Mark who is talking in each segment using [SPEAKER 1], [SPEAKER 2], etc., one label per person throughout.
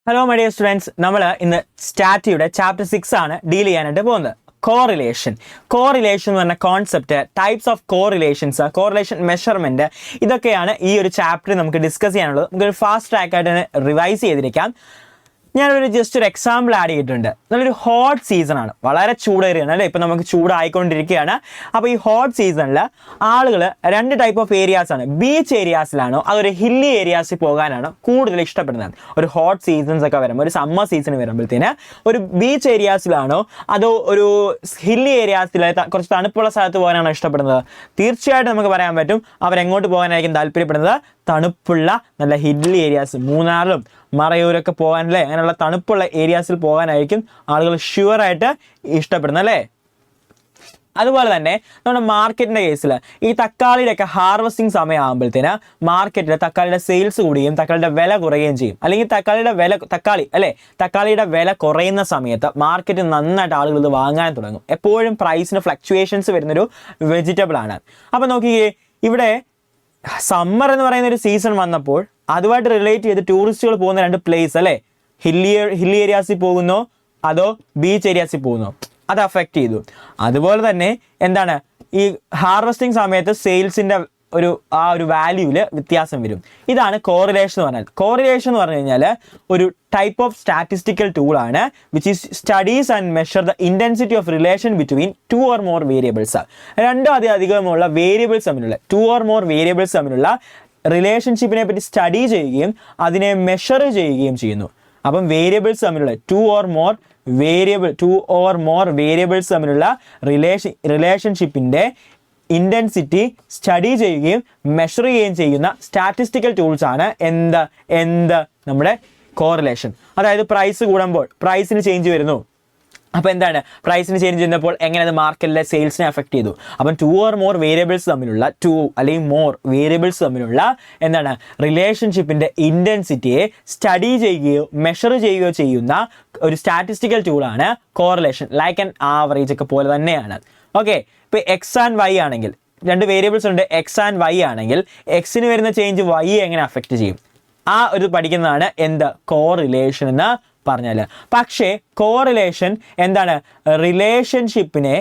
[SPEAKER 1] Hello my dear students, നമ്മൾ ഇന്ന് സ്റ്റാറ്റിയുടെ chapter 6 ആണ് ഡീൽ ചെയ്യാനായിട്ട് പോകുന്നത്. കോറിലേഷൻ എന്ന് പറഞ്ഞ concept, types of correlations, correlation measurement, ഇതൊക്കെയാണ് ഈ ഒരു ചാപ്റ്ററിൽ നമുക്ക് ഡിസ്കസ് ചെയ്യാനുള്ളത്. നമുക്കൊരു ഫാസ്റ്റ് ട്രാക്ക് ആയിട്ട് റിവൈസ് ചെയ്തിരിക്കാം. ഞാനൊരു ജസ്റ്റ് ഒരു എക്സാമ്പിൾ ആഡ് ചെയ്തിട്ടുണ്ട്. നല്ലൊരു ഹോട്ട് സീസണാണ്, വളരെ ചൂടേറിയാണ് അല്ലേ, ഇപ്പം നമുക്ക് ചൂടായിക്കൊണ്ടിരിക്കുകയാണ്. അപ്പോൾ ഈ ഹോട്ട് സീസണിൽ ആളുകൾ രണ്ട് ടൈപ്പ് ഓഫ് ഏരിയാസാണ്, ബീച്ച് ഏരിയാസിലാണോ അതൊരു ഹില്ലി ഏരിയാസിൽ പോകാനാണ് കൂടുതൽ ഇഷ്ടപ്പെടുന്നത്. ഒരു ഹോട്ട് സീസൺസ് ഒക്കെ വരുമ്പോൾ, ഒരു സമ്മർ സീസൺ വരുമ്പോഴത്തേന് ഒരു ബീച്ച് ഏരിയാസിലാണോ അതോ ഒരു ഹില്ലി ഏരിയാസിൽ കുറച്ച് തണുപ്പുള്ള സ്ഥലത്ത് പോകാനാണോ ഇഷ്ടപ്പെടുന്നത്? തീർച്ചയായിട്ടും നമുക്ക് പറയാൻ പറ്റും അവരെങ്ങോട്ട് പോകാനായിരിക്കും താല്പര്യപ്പെടുന്നത്. തണുപ്പുള്ള നല്ല ഹില്ലി ഏരിയാസ്, മൂന്നാറിലും മറയൂരൊക്കെ പോകാനല്ലേ, അങ്ങനെയുള്ള തണുപ്പുള്ള ഏരിയാസിൽ പോകാനായിരിക്കും ആളുകൾ ഷുവറായിട്ട് ഇഷ്ടപ്പെടുന്നത് അല്ലേ. അതുപോലെ തന്നെ നമ്മുടെ മാർക്കറ്റിൻ്റെ കേസിൽ ഈ തക്കാളിയുടെയൊക്കെ ഹാർവസ്റ്റിംഗ് സമയമാകുമ്പോഴത്തേന് മാർക്കറ്റിൽ തക്കാളിയുടെ സെയിൽസ് കൂടുകയും തക്കാളിയുടെ വില കുറയുകയും ചെയ്യും. അല്ലെങ്കിൽ തക്കാളിയുടെ വില കുറയുന്ന സമയത്ത് മാർക്കറ്റിൽ നന്നായിട്ട് ആളുകൾ ഇത് വാങ്ങാൻ തുടങ്ങും. എപ്പോഴും പ്രൈസിന് ഫ്ലക്ച്വേഷൻസ് വരുന്നൊരു വെജിറ്റബിൾ ആണ്. അപ്പം നോക്കിയേ, ഇവിടെ സമ്മർ എന്ന് പറയുന്ന ഒരു സീസൺ വന്നപ്പോൾ അതുമായിട്ട് റിലേറ്റ് ചെയ്ത് ടൂറിസ്റ്റുകൾ പോകുന്ന രണ്ട് പ്ലേസ് അല്ലേ, ഹില്ലി ഏരിയാസിൽ പോകുന്നോ അതോ ബീച്ച് ഏരിയാസിൽ പോകുന്നോ, അത് അഫക്റ്റ് ചെയ്തു. അതുപോലെ തന്നെ എന്താണ്, ഈ ഹാർവസ്റ്റിംഗ് സമയത്ത് സെയിൽസിൻ്റെ ഒരു വാല്യൂവിൽ വ്യത്യാസം വരും. ഇതാണ് കോറിലേഷൻ എന്ന് പറഞ്ഞാൽ. കോറിലേഷൻ എന്ന് പറഞ്ഞു കഴിഞ്ഞാൽ ഒരു ടൈപ്പ് ഓഫ് സ്റ്റാറ്റിസ്റ്റിക്കൽ ടൂളാണ് which is studies and measure the intensity of relation between two or more variables. രണ്ടോ അധികമുള്ള വേരിയബിൾസ് തമ്മിലുള്ള, ടു ഓർ മോർ വേരിയബിൾസ് തമ്മിലുള്ള റിലേഷൻഷിപ്പിനെ പറ്റി സ്റ്റഡി ചെയ്യുകയും അതിനെ മെഷർ ചെയ്യുകയും ചെയ്യുന്നു. അപ്പം വേരിയബിൾസ് തമ്മിലുള്ള ടു ഓർ മോർ വേരിയബിൾസ് തമ്മിലുള്ള റിലേഷൻഷിപ്പിൻ്റെ ഇൻറ്റൻസിറ്റി സ്റ്റഡി ചെയ്യുകയും മെഷർ ചെയ്യുകയും ചെയ്യുന്ന സ്റ്റാറ്റിസ്റ്റിക്കൽ ടൂൾസ് ആണ് നമ്മുടെ കോറിലേഷൻ. അതായത് പ്രൈസ് കൂടുമ്പോൾ പ്രൈസിന് ചേഞ്ച് വരുന്നു. അപ്പോൾ എന്താണ്, പ്രൈസിന് ചേഞ്ച് ചെയ്യുന്നപ്പോൾ എങ്ങനെ അത് മാർക്കറ്റിലെ സെയിൽസിനെ അഫക്റ്റ് ചെയ്തു. അപ്പം ടു ഓർ മോർ വേരിയബിൾസ് തമ്മിലുള്ള എന്താണ് റിലേഷൻഷിപ്പിൻ്റെ ഇൻറ്റൻസിറ്റിയെ സ്റ്റഡി ചെയ്യുകയോ മെഷർ ചെയ്യുകയോ ചെയ്യുന്ന ഒരു സ്റ്റാറ്റിസ്റ്റിക്കൽ ടൂളാണ് കോറിലേഷൻ. ലൈക്ക് ആൻഡ് ആവറേജ് ഒക്കെ പോലെ തന്നെയാണ്. ഓക്കെ, ഇപ്പോൾ എക്സ് ആൻഡ് വൈ ആണെങ്കിൽ, രണ്ട് വേരിയബിൾസ് ഉണ്ട്, എക്സ് ആൻഡ് വൈ ആണെങ്കിൽ എക്സിന് വരുന്ന ചേഞ്ച് വൈ എങ്ങനെ അഫക്റ്റ് ചെയ്യും, ആ ഒരു പഠിക്കുന്നതാണ് കോറിലേഷൻ എന്ന് പറഞ്ഞാൽ. പക്ഷേ കോറിലേഷൻ എന്താണ്, റിലേഷൻഷിപ്പിനെ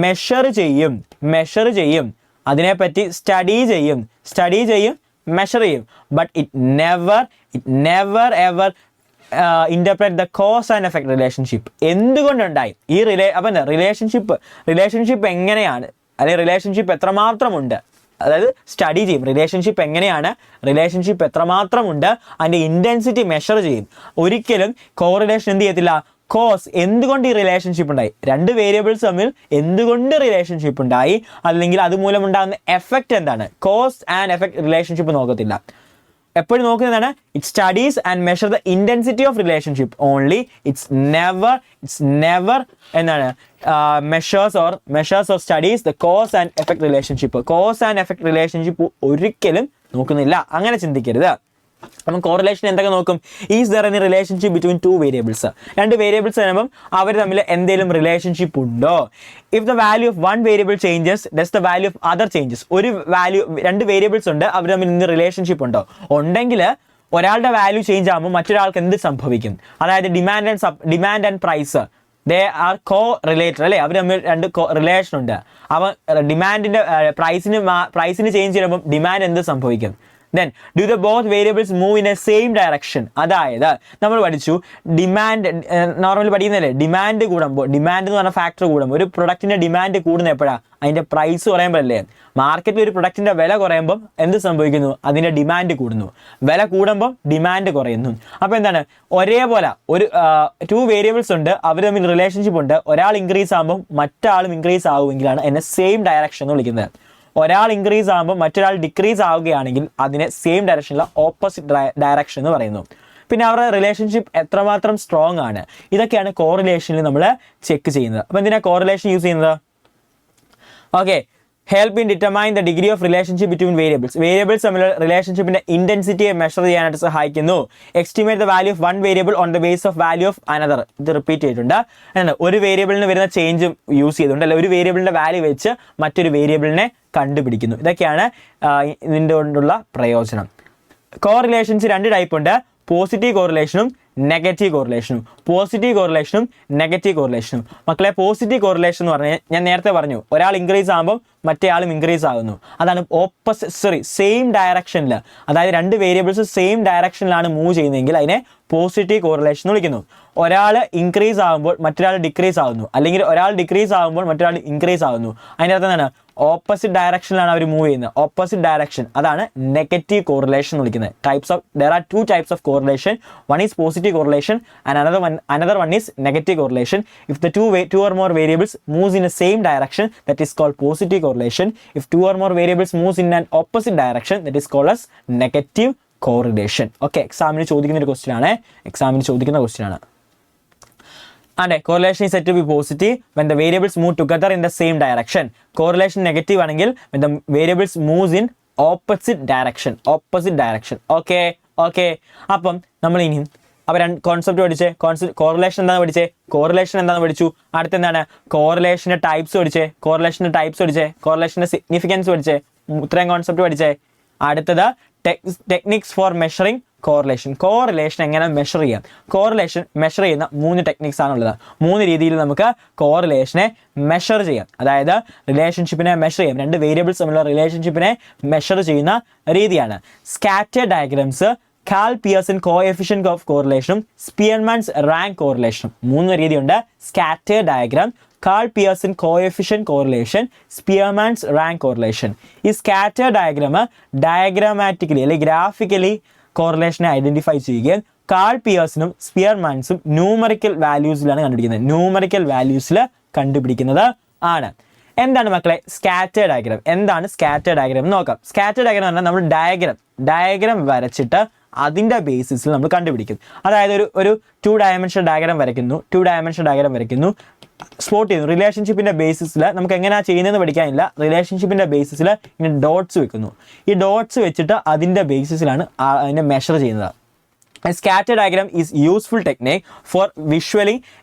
[SPEAKER 1] മെഷർ ചെയ്യും, അതിനെപ്പറ്റി സ്റ്റഡി ചെയ്യും, മെഷർ ചെയ്യും. But it never ever interpret the cause and effect relationship. എന്തുകൊണ്ടുണ്ടായി ഈ റിലേഷൻഷിപ്പ് എങ്ങനെയാണ്, അല്ലെങ്കിൽ റിലേഷൻഷിപ്പ് എത്രമാത്രമുണ്ട്, അതായത് സ്റ്റഡി ചെയ്യും. റിലേഷൻഷിപ്പ് എത്രമാത്രമുണ്ട് അതിൻ്റെ ഇൻറ്റൻസിറ്റി മെഷർ ചെയ്യും. ഒരിക്കലും കോറിലേഷൻ എന്ത് ചെയ്യത്തില്ല, കോസ്, എന്തുകൊണ്ട് ഈ റിലേഷൻഷിപ്പ് ഉണ്ടായി, രണ്ട് വേരിയബിൾസ് തമ്മിൽ എന്തുകൊണ്ട് റിലേഷൻഷിപ്പ് ഉണ്ടായി, അല്ലെങ്കിൽ അതുമൂലം ഉണ്ടാകുന്ന എഫക്റ്റ് എന്താണ്, കോസ് ആൻഡ് എഫക്ട് റിലേഷൻഷിപ്പ് നോക്കത്തില്ല. എപ്പോഴും നോക്കുന്നതാണ് it studies and measure the intensity of relationship only. It's never എന്താണ് measures or studies the cause and effect relationship ഒരിക്കലും നോക്കുന്നില്ല. അങ്ങനെ ചിന്തിക്കരുത്. അപ്പം കോറിലേഷൻ എന്തൊക്കെ നോക്കും, is there any relationship between two variables, രണ്ട് വേരിയബിൾസ് വരുമ്പം അവർ തമ്മിൽ എന്തെങ്കിലും റിലേഷൻഷിപ്പ് ഉണ്ടോ. If the value of one variable changes does the value of other changes. രണ്ട് വേരിയബിൾസ് ഉണ്ട്, അവർ തമ്മിൽ ഇന്ന് റിലേഷൻഷിപ്പ് ഉണ്ടോ, ഉണ്ടെങ്കിൽ ഒരാളുടെ വാല്യൂ ചേഞ്ച് ആകുമ്പോൾ മറ്റൊരാൾക്ക് എന്ത് സംഭവിക്കും. അതായത് demand and price, they are correlated അല്ലേ, അവർ തമ്മിൽ രണ്ട് റിലേഷൻ ഉണ്ട്. അവ ഡിമാൻഡിൻ്റെ പ്രൈസിന് ചേഞ്ച് ചെയ്യുമ്പോൾ ഡിമാൻഡ് എന്ത് സംഭവിക്കും. Then do the both variables move in a same direction. അതായത് നമ്മൾ പഠിച്ചു ഡിമാൻഡ്, നോർമലി പഠിക്കുന്നില്ലേ, ഡിമാൻഡ് കൂടുമ്പോൾ, ഡിമാൻഡ് എന്ന് പറഞ്ഞ ഫാക്ടർ കൂടുമ്പോൾ, ഒരു പ്രൊഡക്റ്റിൻ്റെ ഡിമാൻഡ് കൂടുന്ന എപ്പോഴാണ്, അതിൻ്റെ പ്രൈസ് കുറയുമ്പോഴല്ലേ. മാർക്കറ്റിൽ ഒരു പ്രൊഡക്റ്റിൻ്റെ വില കുറയുമ്പം എന്ത് സംഭവിക്കുന്നു, അതിൻ്റെ ഡിമാൻഡ് കൂടുന്നു. വില കൂടുമ്പോൾ ഡിമാൻഡ് കുറയുന്നു. അപ്പോൾ എന്താണ്, ഒരേപോലെ ടു വേരിയബിൾസ് ഉണ്ട്, അവർ തമ്മിൽ റിലേഷൻഷിപ്പ് ഉണ്ട്, ഒരാൾ ഇൻക്രീസ് ആകുമ്പോൾ മറ്റാളും ഇൻക്രീസ് ആകുമെങ്കിലാണ് എന്നെ സെയിം ഡയറക്ഷൻ എന്ന് വിളിക്കുന്നത്. ഒരാൾ ഇൻക്രീസ് ആകുമ്പോൾ മറ്റൊരാൾ ഡിക്രീസ് ആവുകയാണെങ്കിൽ അതിനെ സെയിം ഡയറക്ഷനിലുള്ള ഓപ്പോസിറ്റ് ഡയറക്ഷൻ എന്ന് പറയുന്നു. പിന്നെ അവരുടെ റിലേഷൻഷിപ്പ് എത്രമാത്രം സ്ട്രോങ് ആണ്, ഇതൊക്കെയാണ് കോറിലേഷനിൽ നമ്മൾ ചെക്ക് ചെയ്യുന്നത്. അപ്പോൾ എന്തിനാണ് കോറിലേഷൻ യൂസ് ചെയ്യുന്നത്? Okay, help in determine the degree of relationship between variables തമ്മിലുള്ള റിലേഷൻഷിപ്പിന്റെ ഇന്റൻസിറ്റിയെ മെഷർ ചെയ്യാനായിട്ട് സഹായിക്കുന്നു. Estimate the value of one variable on the base of value of another. ഇത് റിപ്പീറ്റ് ചെയ്തിട്ടുണ്ട്. ഒരു വേരിയബിളിന് വരുന്ന ചേഞ്ച് യൂസ് ചെയ്തുകൊണ്ട്, അല്ലെ ഒരു വേരിയബിളിന്റെ വാല്യൂ വെച്ച് മറ്റൊരു വേരിയബിളിനെ കണ്ടുപിടിക്കുന്നു. ഇതൊക്കെയാണ് ഇതിൻ്റെ കൊണ്ടുള്ള പ്രയോജനം. കോറിലേഷൻസ് രണ്ട് ടൈപ്പ് ഉണ്ട്. പോസിറ്റീവ് കോറിലേഷനും നെഗറ്റീവ് കോറിലേഷനും. പോസിറ്റീവ് കോറിലേഷനും നെഗറ്റീവ് കോറിലേഷനും. മക്കളെ പോസിറ്റീവ് കോറിലേഷൻ എന്ന് പറഞ്ഞാൽ ഞാൻ നേരത്തെ പറഞ്ഞു, ഒരാൾ ഇൻക്രീസ് ആകുമ്പോൾ മറ്റേ ആളും ഇൻക്രീസ് ആകുന്നു. അതാണ് സെയിം ഡയറക്ഷനിൽ, അതായത് രണ്ട് വേരിയബിൾസ് സെയിം ഡയറക്ഷനിലാണ് മൂവ് ചെയ്യുന്നതെങ്കിൽ അതിനെ പോസിറ്റീവ് കോറിലേഷൻ എന്ന് വിളിക്കുന്നു. ഒരാൾ ഇൻക്രീസ് ആകുമ്പോൾ മറ്റൊരാൾ ഡിക്രീസ് ആകുന്നു, അല്ലെങ്കിൽ ഒരാൾ ഡിക്രീസ് ആകുമ്പോൾ മറ്റൊരാൾ ഇൻക്രീസ് ആകുന്നു. അതിൻ്റെ അർത്ഥം എന്താണ്? ഓപ്പോസിറ്റ് ഡയറക്ഷനിലാണ് അവർ മൂവ് ചെയ്യുന്നത്. ഓപ്പോസിറ്റ് ഡയറക്ഷൻ, അതാണ് നെഗറ്റീവ് കോറിലേഷൻ എന്ന് വിളിക്കുന്നത്. there are two types of correlation. One is positive correlation and another one is negative correlation. If the two or more variables moves in the same direction, that is called positive correlation. If two or more variables moves in an opposite direction, that is called as negative correlation. Okay, എക്സാമിന് ചോദിക്കുന്ന ഒരു question ആണ്. And correlation is said to be positive when the variables move together in the same direction. Correlation negative ആണെങ്കിൽ when the variables moves in opposite direction. Okay. അപ്പം നമ്മൾ ഇനിയും concept പഠിച്ചേ. Correlation എന്താണെന്ന് പഠിച്ചു. അടുത്ത എന്താണ്? കോറിലേഷൻ്റെ ടൈപ്സ് പഠിച്ചേ. കോറിലേഷൻ്റെ സിഗ്നിഫിക്കൻസ് പഠിച്ചേ. ഇത്രയും കോൺസെപ്റ്റ് പഠിച്ചേ. അടുത്തത് ടെക്നിക്സ് ഫോർ മെഷറിങ് കോറിലേഷൻ എങ്ങനെ മെഷർ ചെയ്യാം. കോറിലേഷൻ മെഷർ ചെയ്യുന്ന 3 ടെക്നിക്സ് ആണുള്ളത്. 3 രീതിയിൽ നമുക്ക് കോറിലേഷനെ മെഷർ ചെയ്യാം. അതായത് റിലേഷൻഷിപ്പിനെ മെഷർ ചെയ്യാം. രണ്ട് വേരിയബിൾസ് തമ്മിലുള്ള റിലേഷൻഷിപ്പിനെ മെഷർ ചെയ്യുന്ന രീതിയാണ്. Scatter diagrams, Karl Pearson coefficient of കോറിലേഷനും സ്പിയർമാൻസ് റാങ്ക് കോറിലേഷനും. 3 രീതിയുണ്ട്. Scatter diagram, Karl Pearson coefficient correlation, Spearman's rank correlation. ഈ സ്കാറ്റർ ഡയഗ്രാം ഡയഗ്രാമാറ്റിക്കലി അല്ലെങ്കിൽ ഗ്രാഫിക്കലി കോറിലേഷനെ ഐഡന്റിഫൈ ചെയ്യുകയും കാൾ പിയേഴ്സണും സ്പിയർമാൻസും ന്യൂമറിക്കൽ വാല്യൂസിലാണ് കണ്ടുപിടിക്കുന്നത് ആണ്. എന്താണ് മക്കളെ സ്കാറ്റർ ഡയഗ്രാം? എന്താണ് സ്കാറ്റർ ഡയഗ്രാം എന്ന് നോക്കാം. സ്കാറ്റർ ഡയഗ്രാം എന്ന് പറഞ്ഞാൽ നമ്മൾ ഡയഗ്രാം വരച്ചിട്ട് അതിൻ്റെ ബേസിസിൽ നമ്മൾ കണ്ടുപിടിക്കും. അതായത് ഒരു 2 ഡയമെൻഷൻ ഡയഗ്രാം വരയ്ക്കുന്നു, സ്പോട്ട് ചെയ്യുന്നു. റിലേഷൻഷിപ്പിൻ്റെ ബേസിസിൽ നമുക്ക് എങ്ങനെയാണ് ചെയ്യുന്നതെന്ന് പഠിക്കാനില്ല. റിലേഷൻഷിപ്പിൻ്റെ ബേസിസിൽ ഇങ്ങനെ ഡോട്ട്സ് വെക്കുന്നു. ഈ ഡോട്ട്സ് വെച്ചിട്ട് അതിൻ്റെ ബേസിസിലാണ് അതിനെ മെഷർ ചെയ്യുന്നത്. A scatter diagram is useful technique for visually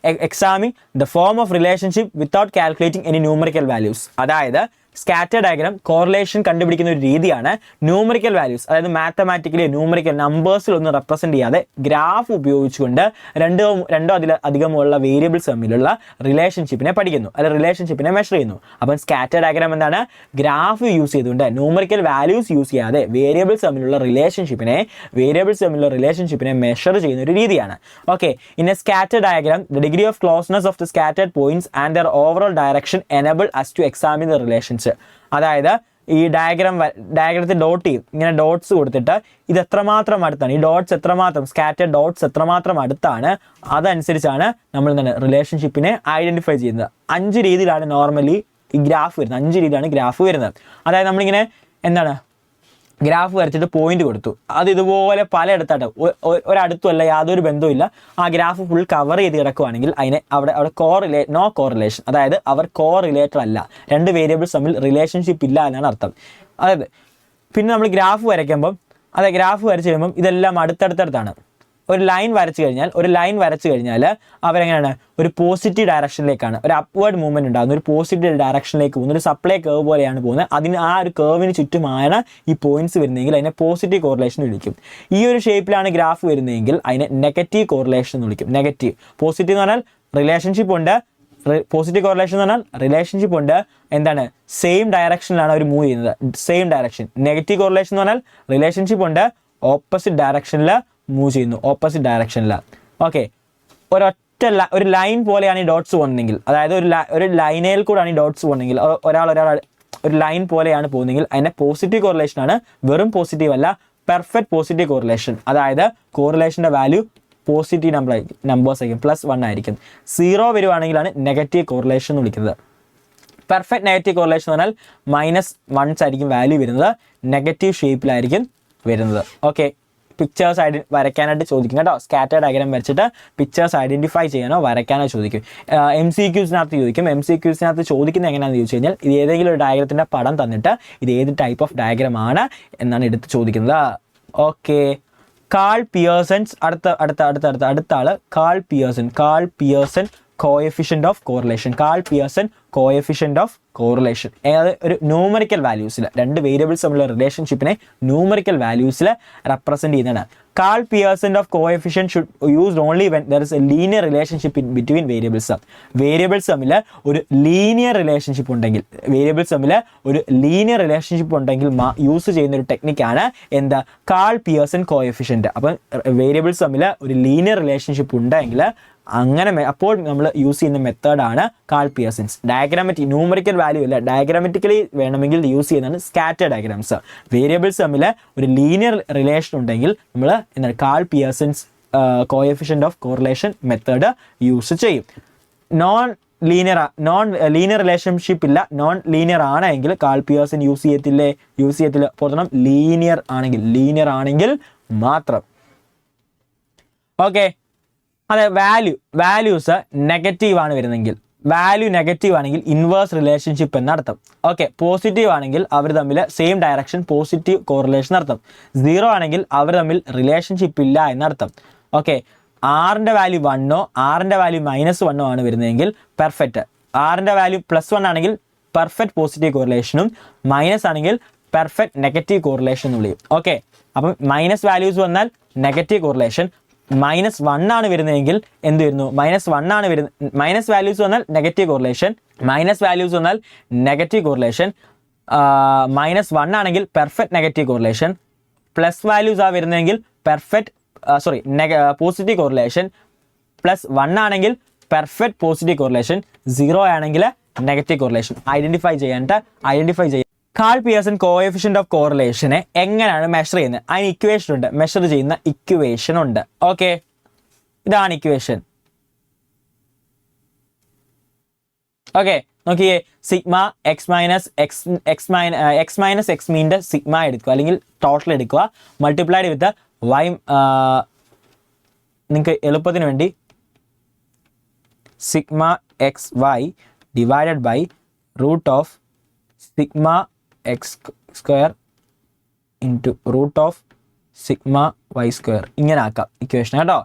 [SPEAKER 1] examining the form of relationship without calculating any numerical values. അതായത് സ്കാറ്റർ ഡയഗ്രാം കോറിലേഷൻ കണ്ടുപിടിക്കുന്ന ഒരു രീതിയാണ്. ന്യൂമറിക്കൽ വാല്യൂസ്, അതായത് മാത്തമാറ്റിക്കലി ന്യൂമറിക്കൽ നമ്പേഴ്സിലൊന്നും റെപ്രസെൻറ്റ് ചെയ്യാതെ ഗ്രാഫ് ഉപയോഗിച്ചുകൊണ്ട് രണ്ടോ അധികമുള്ള വേരിയബിൾസ് തമ്മിലുള്ള റിലേഷൻഷിപ്പിനെ പഠിക്കുന്നു, അല്ലെങ്കിൽ റിലേഷൻഷിപ്പിനെ മെഷർ ചെയ്യുന്നു. അപ്പം സ്കാറ്റർ ഡയഗ്രാം എന്താണ്? ഗ്രാഫ് യൂസ് ചെയ്തുകൊണ്ട് ന്യൂമറിക്കൽ വാല്യൂസ് യൂസ് ചെയ്യാതെ വേരിയബിൾസ് തമ്മിലുള്ള റിലേഷൻഷിപ്പിനെ മെഷർ ചെയ്യുന്ന ഒരു രീതിയാണ്. Okay, in a scatter diagram the degree of closeness of the scattered points and their overall direction enable us to examine the relations. അതായത് ഈ ഡയഗ്രത്തിൽ ഡോട്ട് ചെയ്യും. ഇങ്ങനെ ഡോട്ട്സ് കൊടുത്തിട്ട് ഇത് എത്രമാത്രം അടുത്താണ്, ഈ ഡോട്ട്സ് എത്രമാത്രം, സ്കാറ്റർഡ് ഡോട്ട്സ് എത്രമാത്രം അടുത്താണ്, അതനുസരിച്ചാണ് നമ്മൾ എന്താണ് റിലേഷൻഷിപ്പിനെ ഐഡന്റിഫൈ ചെയ്യുന്നത്. 5 രീതിയിലാണ് നോർമലി ഈ ഗ്രാഫ് വരുന്നത്. 5 രീതിയിലാണ് ഗ്രാഫ് വരുന്നത്. അതായത് നമ്മളിങ്ങനെ എന്താണ് ഗ്രാഫ് വരച്ചിട്ട് പോയിന്റ് കൊടുത്തു. അത് ഇതുപോലെ പലയിടത്തായിട്ട് ഒരടുത്തുമല്ല, യാതൊരു ബന്ധവുമില്ല, ആ ഗ്രാഫ് ഫുൾ കവർ ചെയ്ത് കിടക്കുകയാണെങ്കിൽ അതിനെ അവിടെ നോ കോറിലേഷൻ, അതായത് അവർ കോറിലേറ്റർ അല്ല, 2 വേരിയബിൾസ് തമ്മിൽ റിലേഷൻഷിപ്പ് ഇല്ല എന്നാണ് അർത്ഥം. അതായത് പിന്നെ നമ്മൾ ഗ്രാഫ് വരയ്ക്കുമ്പം ഗ്രാഫ് വരച്ച് കഴിയുമ്പം ഇതെല്ലാം അടുത്തടുത്താണ്. ഒരു ലൈൻ വരച്ചു കഴിഞ്ഞാൽ അവരെങ്ങനെയാണ് ഒരു പോസിറ്റീവ് ഡയറക്ഷനിലേക്കാണ്, ഒരു അപ്വേർഡ് മൂവ്മെന്റ് ഉണ്ടാകുന്നത്, ഒരു പോസിറ്റീവ് ഡയറക്ഷനിലേക്ക് പോകുന്നത്, ഒരു സപ്ലൈ കേർവ് പോലെയാണ് പോകുന്നത്. ആ ഒരു കേർവിന് ചുറ്റുമാണ് ഈ പോയിന്റ്സ് വരുന്നതെങ്കിൽ അതിനെ പോസിറ്റീവ് കോറിലേഷൻ വിളിക്കും. ഈ ഒരു ഷേപ്പിലാണ് ഗ്രാഫ് വരുന്നതെങ്കിൽ അതിനെ നെഗറ്റീവ് കോറിലേഷൻ എന്ന് വിളിക്കും. നെഗറ്റീവ്. പോസിറ്റീവ് എന്ന് പറഞ്ഞാൽ റിലേഷൻഷിപ്പ് ഉണ്ട്, പോസിറ്റീവ് കോറിലേഷൻ എന്ന് പറഞ്ഞാൽ റിലേഷൻഷിപ്പ് ഉണ്ട്, എന്താണ് സെയിം ഡയറക്ഷനിലാണ് അവർ മൂവ് ചെയ്യുന്നത്, സെയിം ഡയറക്ഷൻ. നെഗറ്റീവ് കോറിലേഷൻ എന്ന് പറഞ്ഞാൽ റിലേഷൻഷിപ്പ് ഉണ്ട്, ഓപ്പോസിറ്റ് ഡയറക്ഷനിൽ മൂവ് ചെയ്യുന്നു, ഓപ്പോസിറ്റ് ഡയറക്ഷനിൽ. ഓക്കെ, ഒരു ലൈൻ പോലെയാണ് ഈ ഡോട്ട്സ് പോകുന്നതെങ്കിൽ, അതായത് ഒരു ലൈനയിൽ കൂടെയാണ് ഈ ഡോട്ട്സ് പോകുന്നതെങ്കിൽ, ഒരാൾ ഒരു ലൈൻ പോലെയാണ് പോകുന്നതെങ്കിൽ അതിൻ്റെ പോസിറ്റീവ് കോറിലേഷൻ ആണ്. വെറും പോസിറ്റീവ് അല്ല, പെർഫെക്റ്റ് പോസിറ്റീവ് കോറിലേഷൻ. അതായത് കോറിലേഷൻ്റെ വാല്യൂ പോസിറ്റീവ് നമ്പേഴ്സ് ആയിരിക്കും, +1 ആയിരിക്കും. 0 വരുവാണെങ്കിലാണ് നെഗറ്റീവ് കോറിലേഷൻ എന്ന് വിളിക്കുന്നത്. പെർഫെക്റ്റ് നെഗറ്റീവ് കോറിലേഷൻ എന്ന് പറഞ്ഞാൽ -1 ആയിരിക്കും വാല്യൂ വരുന്നത്, നെഗറ്റീവ് ഷേപ്പിലായിരിക്കും വരുന്നത്. ഓക്കെ, പിക്ചേഴ്സ് വരയ്ക്കാനായിട്ട് ചോദിക്കും കേട്ടോ. സ്കാറ്റർ ഡയഗ്രാം വരച്ചിട്ട് പിക്ചേഴ്സ് ഐഡന്റിഫൈ ചെയ്യാനോ വരയ്ക്കാനോ ചോദിക്കും. MCQസിനകത്ത് ചോദിക്കും. MCQസിനകത്ത് ചോദിക്കുന്നത് എങ്ങനെയാണെന്ന് ചോദിച്ചു കഴിഞ്ഞാൽ ഇത് ഏതെങ്കിലും ഒരു ഡയഗ്രത്തിൻ്റെ പടം തന്നിട്ട് ഇത് ഏത് ടൈപ്പ് ഓഫ് ഡയഗ്രാം ആണ് എന്നാണ് എടുത്ത് ചോദിക്കുന്നത്. ഓക്കെ, കാൾ പിയേഴ്സൺസ് അടുത്ത ആള് Karl Pearson coefficient of correlation. Karl Pearson coefficient of correlation. അതായത് ഒരു ന്യൂമറിക്കൽ വാല്യൂസിൽ രണ്ട് വേരിയബിൾസ് തമ്മിലുള്ള റിലേഷൻഷിപ്പിനെ ന്യൂമറിക്കൽ വാല്യൂസിൽ റെപ്രസെൻറ്റ് ചെയ്യുന്നതാണ്. Karl Pearson of coefficient should used only when there is a linear relationship in between variables. Variables തമ്മിൽ ഒരു ലീനിയർ റിലേഷൻഷിപ്പ് ഉണ്ടെങ്കിൽ യൂസ് ചെയ്യുന്ന ഒരു ടെക്നിക്കാണ് എന്താ, കാൾ പിയേഴ്സൺ കോഎഫിഷ്യൻ്റ്. അപ്പം വേരിയബിൾസ് തമ്മിൽ ഒരു ലീനിയർ റിലേഷൻഷിപ്പ് ഉണ്ടെങ്കിൽ അപ്പോൾ നമ്മൾ യൂസ് ചെയ്യുന്ന മെത്തേഡാണ് കാൾ പിയേഴ്സൺസ്. ന്യൂമറിക്കൽ വാല്യൂ അല്ല, ഡയഗ്രാമറ്റിക്കലി വേണമെങ്കിൽ യൂസ് ചെയ്യുന്നതാണ് സ്കാറ്റർ ഡയഗ്രാംസ്. വേരിയബിൾസ് തമ്മിൽ ഒരു ലീനിയർ റിലേഷൻ ഉണ്ടെങ്കിൽ നമ്മൾ എന്താണ് Karl Pearson's coefficient of correlation method use ചെയ്യും. നോൺ ലീനിയർ റിലേഷൻഷിപ്പ് ഇല്ല, നോൺ ലീനിയർ ആണെങ്കിൽ കാൾ പിയേഴ്സൺ യൂസ് ചെയ്യത്തില്ല. പുറത്തണം ലീനിയർ ആണെങ്കിൽ മാത്രം. ഓക്കെ, അതെ, വാല്യൂസ് നെഗറ്റീവ് ആണ് വരുന്നെങ്കിൽ, വാല്യൂ നെഗറ്റീവ് ആണെങ്കിൽ ഇൻവേഴ്സ് റിലേഷൻഷിപ്പ് എന്നർത്ഥം. ഓക്കെ, പോസിറ്റീവ് ആണെങ്കിൽ അവർ തമ്മിൽ സെയിം ഡയറക്ഷൻ പോസിറ്റീവ് കോറിലേഷൻ അർത്ഥം. 0 ആണെങ്കിൽ അവർ തമ്മിൽ റിലേഷൻഷിപ്പ് ഇല്ല എന്നർത്ഥം. ഓക്കെ, ആറിൻ്റെ വാല്യൂ 1 ആറിൻ്റെ വാല്യൂ -1 ആണ് വരുന്നതെങ്കിൽ പെർഫെക്റ്റ്. ആറിൻ്റെ വാല്യൂ +1 ആണെങ്കിൽ പെർഫെക്റ്റ് പോസിറ്റീവ് കോറിലേഷനും, മൈനസ് ആണെങ്കിൽ പെർഫെക്റ്റ് നെഗറ്റീവ് കോറിലേഷൻ എന്ന് വിളിക്കും. ഓക്കെ, അപ്പം മൈനസ് വാല്യൂസ് വന്നാൽ നെഗറ്റീവ് കോറിലേഷൻ, -1 ആണ് വരുന്നതെങ്കിൽ എന്ത് വരുന്നു, -1 ആണ് വരുന്നത്. മൈനസ് വാല്യൂസ് വന്നാൽ നെഗറ്റീവ് കോറിലേഷൻ, -1 ആണെങ്കിൽ perfect negative correlation, plus values ആ വരുന്നതെങ്കിൽ പോസിറ്റീവ് കോറിലേഷൻ, +1 ആണെങ്കിൽ പെർഫെക്റ്റ് പോസിറ്റീവ് കോറിലേഷൻ, 0 ആണെങ്കിൽ നെഗറ്റീവ് കോറിലേഷൻ. ഐഡന്റിഫൈ ചെയ്യാൻ കാൾ പിയേഴ്സൺ കോഎഫിഷ്യൻ്റ് ഓഫ് കോറിലേഷനെ എങ്ങനെയാണ് മെഷർ ചെയ്യുന്നത്? അതിന് ഇക്വേഷൻ ഉണ്ട്, മെഷർ ചെയ്യുന്ന ഇക്വേഷൻ ഉണ്ട്. ഓക്കെ, ഇതാണ് ഇക്വേഷൻ. ഓക്കെ, നോക്കിയേ, സിഗ്മ എക്സ് മൈനസ് എക്സ് മീൻ്റെ സിഗ്മ എടുക്കുക, അല്ലെങ്കിൽ ടോട്ടൽ എടുക്കുക, മൾട്ടിപ്ലൈഡ് വിത്ത് വൈ. നിങ്ങൾക്ക് എളുപ്പത്തിന് വേണ്ടി sigma x y divided by root of sigma x square into root of sigma y square, ഇങ്ങനെ ആക്കാം ഇക്വേഷൻ കേട്ടോ.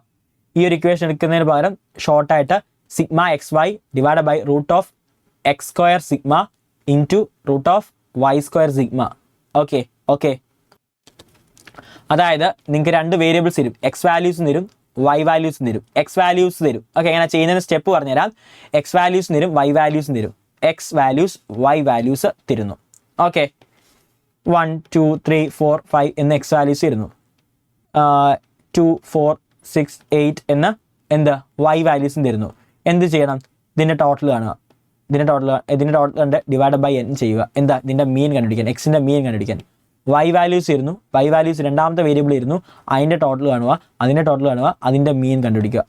[SPEAKER 1] ഈ ഒരു ഇക്വേഷൻ എടുക്കുന്നതിന് പകരം ഷോർട്ടായിട്ട് sigma x y divide by root of x square sigma into root of y square sigma. Okay, അതായത് നിങ്ങൾക്ക് രണ്ട് വേരിയബിൾസ് തരും, എക്സ് വാല്യൂസ് തരും, വൈ വാല്യൂസ് തരും. എക്സ് വാല്യൂസ് തരും. ഓക്കെ, എങ്ങനെ ചെയ്യുന്നതിന് സ്റ്റെപ്പ് പറഞ്ഞുതരാം. എക്സ് വാല്യൂസ് തരും, വൈ വാല്യൂസ് തരും. എക്സ് വാല്യൂസ് വൈ വാല്യൂസ് തരുന്നു. ഓക്കെ, 1 2 3 4 5 എന്ന എക്സ് വാല്യൂസ് തരുന്നു. 2 4 6 8 എന്ന വൈ വാല്യൂസും തരുന്നു. എന്ത് ചെയ്യണം? ഇതിൻ്റെ ടോട്ടൽ കാണുക. ഇതിൻ്റെ ടോട്ടൽ ഡിവൈഡ് ബൈ n ചെയ്യുക. ഇതിൻ്റെ മീൻ കണ്ടുപിടിക്കാൻ, എക്സിൻ്റെ മീൻ കണ്ടുപിടിക്കാൻ. വൈ വാല്യൂസ് ഇരുന്നു, വൈ വാല്യൂസ് രണ്ടാമത്തെ വേരിയബിൾ ഇരുന്നു, അതിൻ്റെ ടോട്ടൽ കാണുക, അതിൻ്റെ മീൻ കണ്ടുപിടിക്കുക.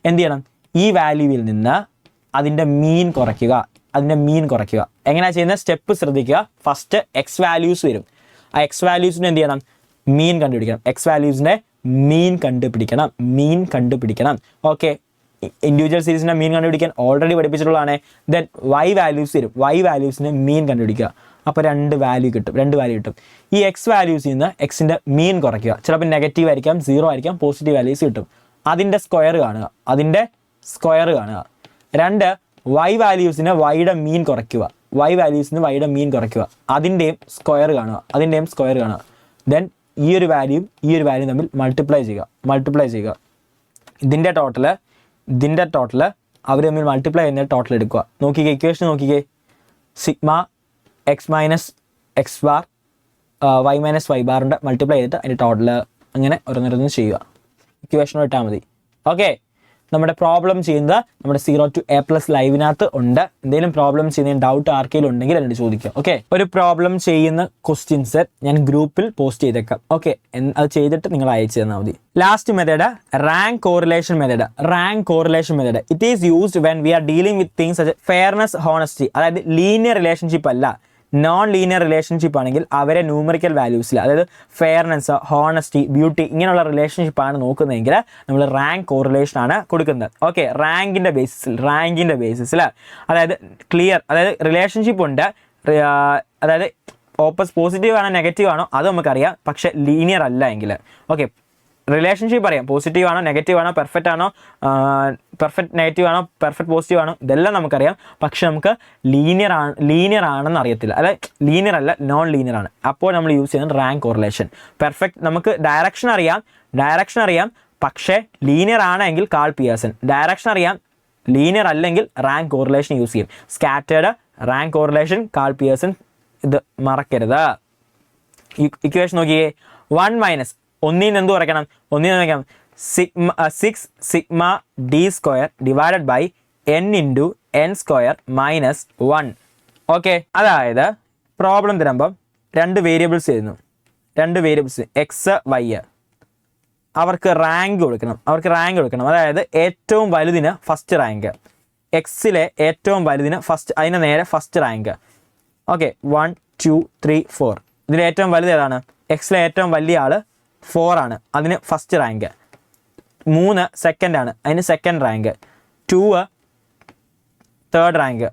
[SPEAKER 1] എന്ത് ചെയ്യണം? ഈ വാല്യൂവിൽ നിന്ന് അതിൻ്റെ മീൻ കുറയ്ക്കുക. എങ്ങനെയാണ് ചെയ്യുന്ന സ്റ്റെപ്പ് ശ്രദ്ധിക്കുക. ഫസ്റ്റ് എക്സ് വാല്യൂസ് വരും. ആ എക്സ് വാല്യൂസിന് എന്ത് ചെയ്യണം? മീൻ കണ്ടുപിടിക്കണം. എക്സ് വാല്യൂസിൻ്റെ മീൻ കണ്ടുപിടിക്കണം. ഓക്കെ, ഇൻഡിവിജ്വൽ സീരീസിൻ്റെ മീൻ കണ്ടുപിടിക്കാൻ ഓൾറെഡി പഠിപ്പിച്ചിട്ടുള്ളതാണ്. ദെൻ വൈ വാല്യൂസ് തരും. വൈ വാല്യൂസിന് മീൻ കണ്ടുപിടിക്കുക. അപ്പോൾ രണ്ട് വാല്യൂ കിട്ടും. ഈ എക്സ് വാല്യൂസിൽ നിന്ന് എക്സിൻ്റെ മീൻ കുറയ്ക്കുക. ചിലപ്പോൾ നെഗറ്റീവ് ആയിരിക്കാം, 0 ആയിരിക്കാം, പോസിറ്റീവ് വാല്യൂസ് കിട്ടും. അതിൻ്റെ സ്ക്വയർ കാണുക. 2 വൈ വാല്യൂസിന് വൈയുടെ മീൻ കുറയ്ക്കുക. അതിൻ്റെയും സ്ക്വയർ കാണുക. ദെൻ ഈ ഒരു വാല്യൂയും തമ്മിൽ മൾട്ടിപ്ലൈ ചെയ്യുക. ഇതിൻ്റെ ടോട്ടൽ അവർ തമ്മിൽ മൾട്ടിപ്ലൈ ചെയ്യുന്ന ടോട്ടൽ എടുക്കുക. നോക്കിക്കേ, ഇക്വേഷൻ നോക്കിക്കേ. Sigma x minus x bar y minus y ബാറിൻ്റെ മൾട്ടിപ്ലൈ ചെയ്തിട്ട് അതിൻ്റെ ടോട്ടൽ അങ്ങനെ ഓരോന്നോരോന്ന് ചെയ്യുക. ഇക്വേഷൻ ഇട്ടാൽ മതി. ഓക്കെ, നമ്മുടെ പ്രോബ്ലം ചെയ്യുന്നത് നമ്മുടെ 0 to A+ ലൈവിനകത്ത് ഉണ്ട്. എന്തെങ്കിലും പ്രോബ്ലം ചെയ്യുന്ന ഡൗട്ട് ആർക്കെങ്കിലും ഉണ്ടെങ്കിൽ എന്നോട് ചോദിക്കാം. ഓക്കെ, ഒരു പ്രോബ്ലം ചെയ്യുന്ന ക്വസ്റ്റ്യൻസ് ഞാൻ ഗ്രൂപ്പിൽ പോസ്റ്റ് ചെയ്തേക്കാം. ഓക്കെ, അത് ചെയ്തിട്ട് നിങ്ങൾ അയച്ചു തന്നാൽ മതി. Last method rank correlation method. It is used when we are dealing with things such fairness, honesty. അതായത് ലീനിയർ റിലേഷൻഷിപ്പ് അല്ല, നോൺ ലീനിയർ റിലേഷൻഷിപ്പ് ആണെങ്കിൽ അവരെ ന്യൂമറിക്കൽ വാല്യൂസിൽ, അതായത് ഫെയർനെസ്, ഹോണസ്റ്റി, ബ്യൂട്ടി ഇങ്ങനെയുള്ള റിലേഷൻഷിപ്പാണ് നോക്കുന്നതെങ്കിൽ നമ്മൾ റാങ്ക് കോറിലേഷൻ ആണ് കൊടുക്കുന്നത്. ഓക്കെ, റാങ്കിൻ്റെ ബേസിസിൽ അതായത് ക്ലിയർ, അതായത് റിലേഷൻഷിപ്പ് ഉണ്ട്, അതായത് പോസിറ്റീവ് ആണോ നെഗറ്റീവ് ആണോ അത് നമുക്കറിയാം, പക്ഷെ ലീനിയർ അല്ല എങ്കിൽ. ഓക്കെ, റിലേഷൻഷിപ്പ് അറിയാം, പോസിറ്റീവ് ആണോ നെഗറ്റീവ് ആണോ, പെർഫെക്റ്റ് ആണോ, പെർഫെക്റ്റ് നെഗറ്റീവ് ആണോ, പെർഫെക്റ്റ് പോസിറ്റീവ് ആണോ, ഇതെല്ലാം നമുക്കറിയാം. പക്ഷെ നമുക്ക് ലീനിയർ ആണെന്ന് അറിയത്തില്ല, അല്ലെ ലീനിയർ അല്ല നോൺ ലീനിയർ ആണ്. അപ്പോൾ നമ്മൾ യൂസ് ചെയ്യുന്നത് റാങ്ക് കോറിലേഷൻ. പെർഫെക്റ്റ് നമുക്ക് ഡയറക്ഷൻ അറിയാം പക്ഷേ ലീനിയർ ആണെങ്കിൽ കാൾ പിയേഴ്സൺ, ഡയറക്ഷൻ അറിയാം ലീനിയർ അല്ലെങ്കിൽ റാങ്ക് കോറിലേഷൻ യൂസ് ചെയ്യും. Scattered, rank correlation, Karl Pearson, ഇത് മറക്കരുത്. ഇക്വേഷൻ നോക്കിയേ, 1 മൈനസ് ഒന്നിൽ എന്ത് കുറയ്ക്കണം, 6 sigma d square divided by n into n square minus 1. Okay, അതായത് പ്രോബ്ലം തരുമ്പം 2 വേരിയബിൾസ് തരുന്നു, 2 വേരിയബിൾസ് എക്സ് വൈ, അവർക്ക് റാങ്ക് കൊടുക്കണം. അതായത് ഏറ്റവും വലുതിന് ഫസ്റ്റ് റാങ്ക്, എക്സിലെ ഏറ്റവും വലുതിന് ഫസ്റ്റ്, അതിന് നേരെ ഫസ്റ്റ് റാങ്ക്. ഓക്കെ, 1 2 3 4. ഇതിൽ ഏറ്റവും വലുത് ഏതാണ്? എക്സിലെ ഏറ്റവും വലിയ ആൾ 4 ആണ്, അതിന് ഫസ്റ്റ് റാങ്ക്. 3 സെക്കൻഡ് ആണ്, അതിന് second rank. 2 third rank,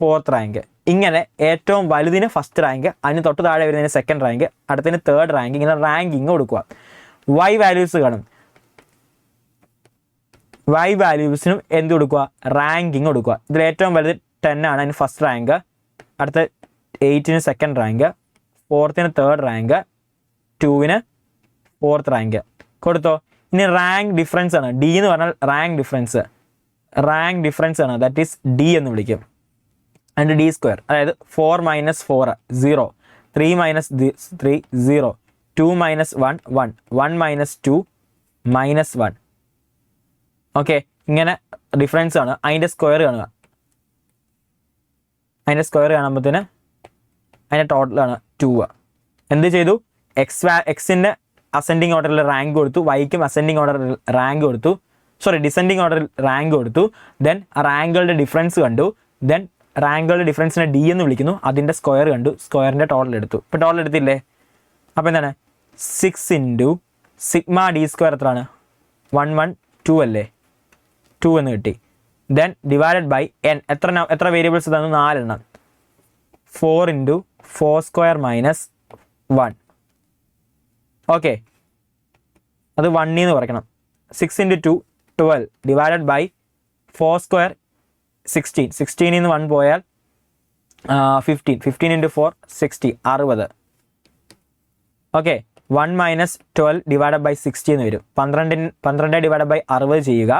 [SPEAKER 1] fourth rank. ഇങ്ങനെ ഏറ്റവും വലുതിന് ഫസ്റ്റ് റാങ്ക്, അതിന് തൊട്ട് താഴെ വരുന്നതിന് സെക്കൻഡ് റാങ്ക്, അടുത്തതിന് തേർഡ് റാങ്ക്. ഇങ്ങനെ റാങ്കിങ് കൊടുക്കുക. വൈ വാല്യൂസ് കാണും, വൈ വാല്യൂസിനും എന്ത് കൊടുക്കുക, റാങ്കിങ് കൊടുക്കുക. ഇതിൽ ഏറ്റവും വലുത് 10 ആണ്, അതിന് ഫസ്റ്റ് റാങ്ക്. അടുത്ത 8ന് സെക്കൻഡ് റാങ്ക്, 4ന് തേർഡ് റാങ്ക്, 2ന് ഫോർത്ത് റാങ്ക് കൊടുത്തോ. ഇനി റാങ്ക് ഡിഫറൻസ് ആണ്, ഡി എന്ന് പറഞ്ഞാൽ റാങ്ക് ഡിഫറൻസ് ആണ്, ദാറ്റ് ഈസ് ഡി എന്ന് വിളിക്കും. അതിൻ്റെ ഡി സ്ക്വയർ, അതായത് 4 minus 4 0, 3 minus 3 0, 2 minus 1 1, 1 minus 2 minus 1. Okay, ഇങ്ങനെ ഡിഫറൻസ് ആണ്. അതിൻ്റെ സ്ക്വയർ കാണുക, അതിൻ്റെ സ്ക്വയർ കാണുമ്പോഴത്തേന് അതിൻ്റെ ടോട്ടലാണ് 2. എന്ത് ചെയ്തു, എക്സിൻ്റെ അസെൻഡിങ് ഓർഡറിൽ റാങ്ക് കൊടുത്തു, വൈക്കും അസെൻഡിങ് ഓർഡറിൽ റാങ്ക് കൊടുത്തു, ഡിസെൻഡിങ് ഓർഡറിൽ റാങ്ക് കൊടുത്തു. ദെൻ റാങ്കുകളുടെ ഡിഫറൻസ് കണ്ടു. ദെൻ റാങ്കുകളുടെ ഡിഫറൻസിനെ ഡി എന്ന് വിളിക്കുന്നു, അതിൻ്റെ സ്ക്വയർ കണ്ടു, സ്ക്വയറിൻ്റെ ടോട്ടൽ എടുത്തു. ഇപ്പോൾ ടോട്ടൽ എടുത്തില്ലേ? അപ്പോൾ എന്താണ് 6 ഇൻറ്റു സിഗ്മ ഡി സ്ക്വയർ എത്രയാണ്? 1 1 2 അല്ലേ, 2 എന്ന് കിട്ടി. ദെൻ ഡിവൈഡഡ് ബൈ n, എത്ര വേരിയബിൾസ് തന്നു? 4 എണ്ണം. 4 ഇൻറ്റു 4 സ്ക്വയർ മൈനസ് 1. ഓക്കെ, അത് 1 എന്ന് കുറയ്ക്കണം. 6 ഇൻറ്റു 2 12 ഡിവൈഡഡ് ബൈ 4 സ്ക്വയർ 16, 16 നിന്ന് 1 പോയാൽ 15 into 4 60, 60. Okay, 1 minus 12 divided by 60 എന്ന് വരും. 12 ഡിവൈഡഡ് ബൈ 60 ചെയ്യുക,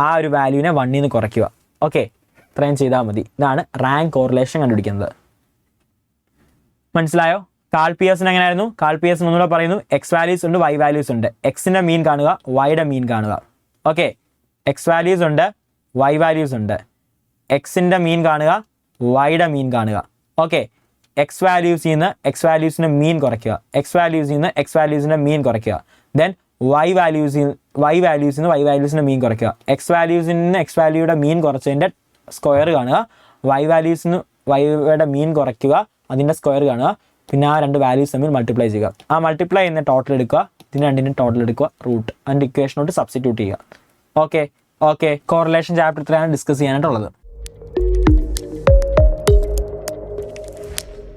[SPEAKER 1] ആ ഒരു വാല്യൂവിനെ 1 നിന്ന് കുറയ്ക്കുക. ഓക്കെ, ഇത്രയും ചെയ്താൽ മതി. ഇതാണ് റാങ്ക് കോറിലേഷൻ കണ്ടുപിടിക്കുന്നത്. മനസ്സിലായോ? കാൾ പിയേഴ്സൺ എങ്ങനെയായിരുന്നു? കാൾ പിയേഴ്സൺ ഒന്നുകൂടെ പറയുന്നു, എക്സ് വാല്യൂസ് ഉണ്ട്, വൈ വാല്യൂസ് ഉണ്ട്. എക്സിൻ്റെ മീൻ കാണുക, വൈയുടെ മീൻ കാണുക. ഓക്കെ, എക്സ് വാല്യൂസ് ഉണ്ട്, വൈ വാല്യൂസ് ഉണ്ട്. എക്സിൻ്റെ മീൻ കാണുക, വൈയുടെ മീൻ കാണുക. ഓക്കെ, എക്സ് വാല്യൂസിന് മീൻ കുറയ്ക്കുക, എക്സ് വാല്യൂസിൻ്റെ മീൻ കുറയ്ക്കുക. ദെൻ വൈ വാല്യൂസിന് മീൻ കുറയ്ക്കുക. എക്സ് വാല്യൂയുടെ മീൻ കുറച്ചതിൻ്റെ സ്ക്വയർ കാണുക, വൈയുടെ മീൻ കുറയ്ക്കുക, അതിൻ്റെ സ്ക്വയർ കാണുക. പിന്നെ ആ 2 വാല്യൂസ് തമ്മിൽ മൾട്ടിപ്ലൈ ചെയ്യുക. ആ മൾട്ടിപ്ലൈ ചെയ്യുന്ന ടോട്ടൽ എടുക്കുക, ഇതിന് 2നും ടോട്ടൽ എടുക്കുക, റൂട്ട് അതിൻ്റെ ഇക്വേഷനോട്ട് സബ്സ്റ്റിറ്റ്യൂട്ട് ചെയ്യുക. Okay, correlation chapter 3 discuss ചെയ്യാനായിട്ടുള്ളത്.